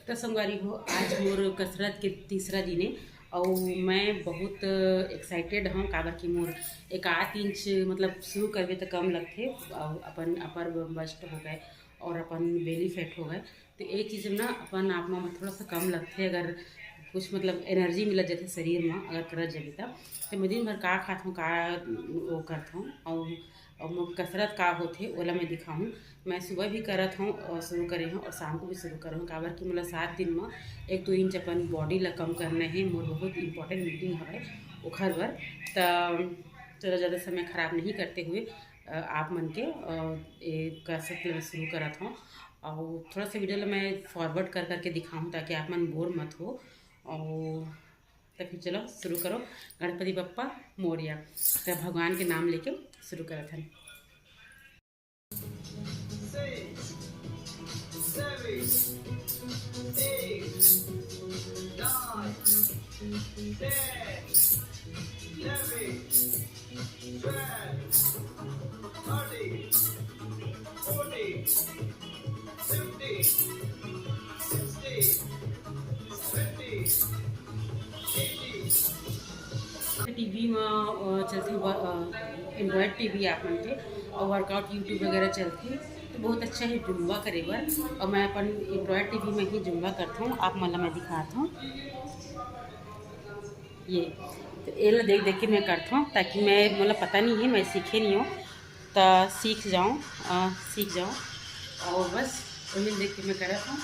तो संगवारी हो आज मोर कसरत के तीसरा दिन है और मैं बहुत एक्साइटेड हूँ काबर कि मोर एक 8 इंच मतलब शुरू करबे तो कम लगते और अपन अपर बस्ट हो गए और अपन बेली फैट हो गए तो ये चीज़ ना अपन आप में थोड़ा सा कम लगते अगर कुछ मतलब एनर्जी मिलत जाते शरीर में अगर करत जाबे तो मैं दिन भर का खात हूँ का वो करता हूँ और मोर कसरत का होथे ओला मैं दिखाऊँ। मैं सुबह भी करत हूँ और शुरू करे हूँ और शाम को भी शुरू कर हूँ काबर कि मोला 7 दिन में 1-2 इंच अपन बॉडी ला कम करना है। मोर बहुत इंपॉर्टेंट मीटिंग है ओखर बर चलो ज़्यादा समय ख़राब नहीं करते हुए आप मन के कसरत ला शुरू करत हूँ और थोड़ा सा वीडियो ला मैं फॉरवर्ड कर करके दिखाऊँ ताकि आप मन बोर मत हो। और तो फिर चलो शुरू करो। गणपति बप्पा मोरिया तो भगवान के नाम लेके शुरू करत हन। 7 टीवी में चलती एंड्रॉयड टीवी आप मन के और वर्कआउट यूट्यूब वगैरह चलती तो बहुत अच्छा है जुम्बा करे बर और मैं अपन एंड्रॉयड टीवी में ही जुम्बा करता हूँ। आप मतलब मैं दिखाता हूँ ये तो ये देख देख के मैं करता हूँ ताकि मैं मतलब पता नहीं है मैं सीखे नहीं हूँ तो सीख जाऊँ और बस वही देख के मैं करता हूँ।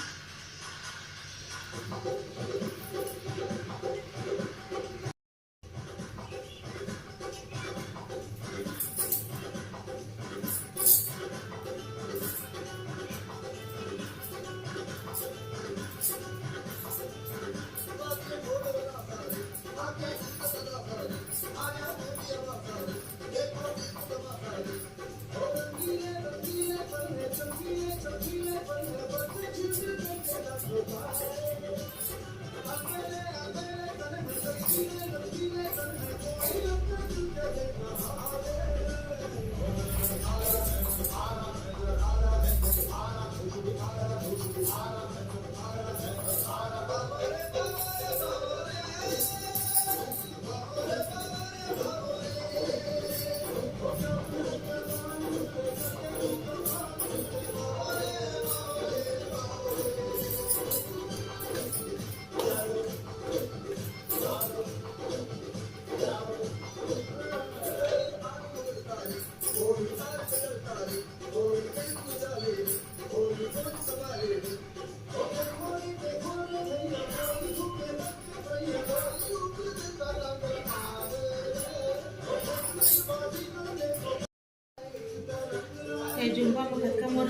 जुम्बा में कद कम और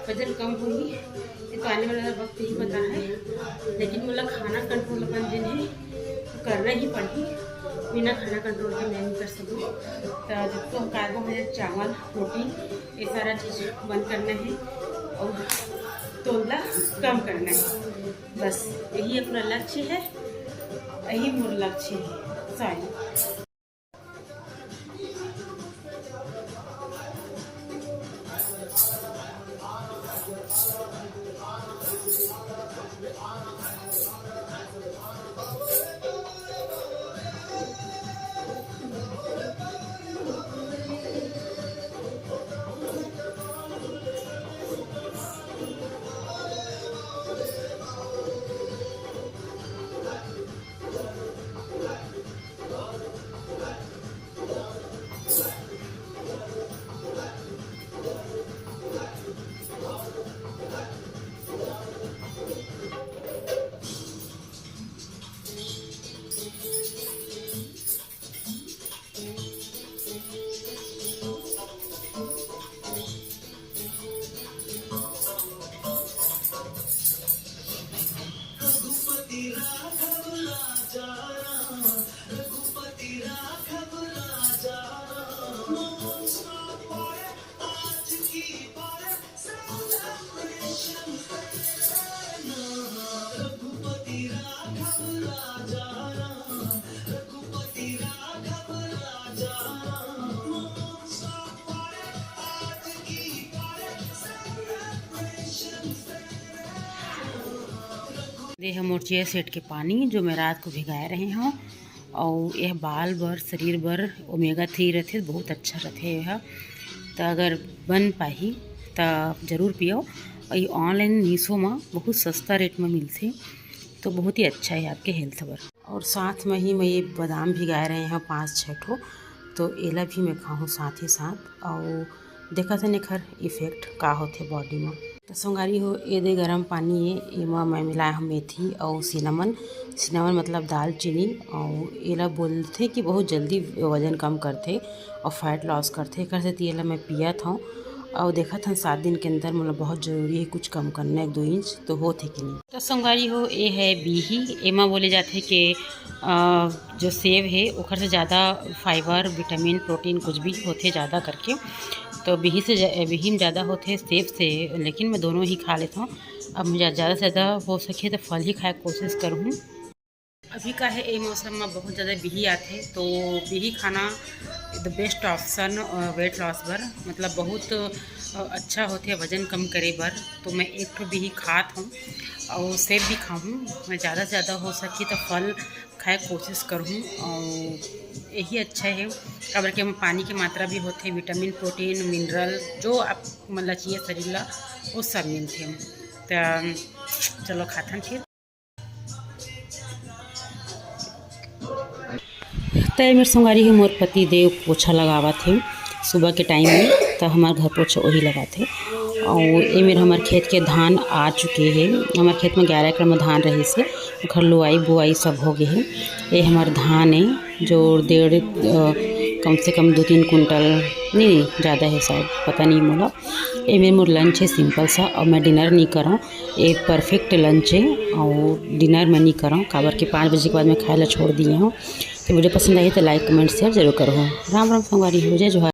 वजन कम होगी ये तो आने वाला वक्त ही पता है लेकिन मतलब खाना कंट्रोल अपन दिन है तो करना ही पड़ती बिना खाना कंट्रोल के मैं नहीं कर सकूँ। तो जब तो कार्बोहाइड्रेट चावल प्रोटीन ये सारा चीज़ बंद करना है और तोला कम करना है बस यही अपना लक्ष्य है यही मोर लक्ष्य है सॉरी। ये है मोर चिया सीड के पानी जो मैं रात को भिगाए रहे हूँ। और यह बाल बर शरीर बर ओमेगा 3 रहते, बहुत अच्छा रहते यह। तो अगर बन पाही तो ज़रूर पियो। और ये ऑनलाइन मीशो में बहुत सस्ता रेट में मिलते, तो बहुत ही अच्छा है आपके हेल्थ बर। और साथ में ही मैं ये बादाम भिगाए रहे हैं 5-6 ठो, तो एला भी मैं खाऊँ साथ ही साथ। और देखा था एखर इफेक्ट का होते बॉडी में। तो संगारी हो ये दे गर्म पानी है, एमा मैं मिलाया हूँ मेथी और सिनेमन मतलब दालचीनी। और एला बोलते कि बहुत जल्दी वजन कम करते और फैट लॉस करते करते। तो एला मैं पिया था और देखा था 7 दिन के अंदर मतलब बहुत ज़रूरी है कुछ कम करना, 1-2 इंच तो होते कि नहीं। तो संगारी हो ये है बिही, एमा बोले जाते कि जो सेब है ओखर से ज़्यादा फाइबर विटामिन प्रोटीन कुछ भी होते ज़्यादा करके। तो बिही में ज़्यादा होते सेब से, लेकिन मैं दोनों ही खा लेता हूँ। अब मुझे ज़्यादा से ज़्यादा हो सके तो फल ही खाए कोशिश करूँ। अभी का है ये मौसम में बहुत ज़्यादा बिही आते, तो बिही खाना the best option weight loss बर, मतलब बहुत अच्छा होते वजन कम करे बर। तो मैं एक तो बिही खात हूँ और सेब भी खाऊँ। मैं ज़्यादा से ज़्यादा हो सके तो फल खाए कोशिश करूँ। और यही अच्छा है काबर के पानी की मात्रा भी होते, विटामिन प्रोटीन मिनरल जो आप मतलब चाहिए शरीर ला वो सब मिलते। तो चलो खाथन फिर। तो मेरे संगारी ही मोर पति देव पोछा लगावा थे सुबह के टाइम में, तो हमारे घर पोछा वही लगाते। और ये मेरे हमारे खेत के धान आ चुके हैं। हमारे खेत में 11 एकड़ में धान रहे से घर लुआई बुआई सब हो गए हैं। ये हमारे धान है जो कम से कम 2-3 कुंटल नहीं ज़्यादा है शायद, पता नहीं मोला। ये मेरे मोर लंच है सिंपल सा, और मैं डिनर नहीं कर रहा हूँ। ये परफेक्ट लंच है और डिनर मैं नहीं कर रहा हूँ काबर के 5 बजे के बाद मैं खाए ला छोड़ दिए हूँ। तो वीडियो पसंद आई तो लाइक कमेंट शेयर जरूर करो। राम राम संगवारी हो, जय जोहार।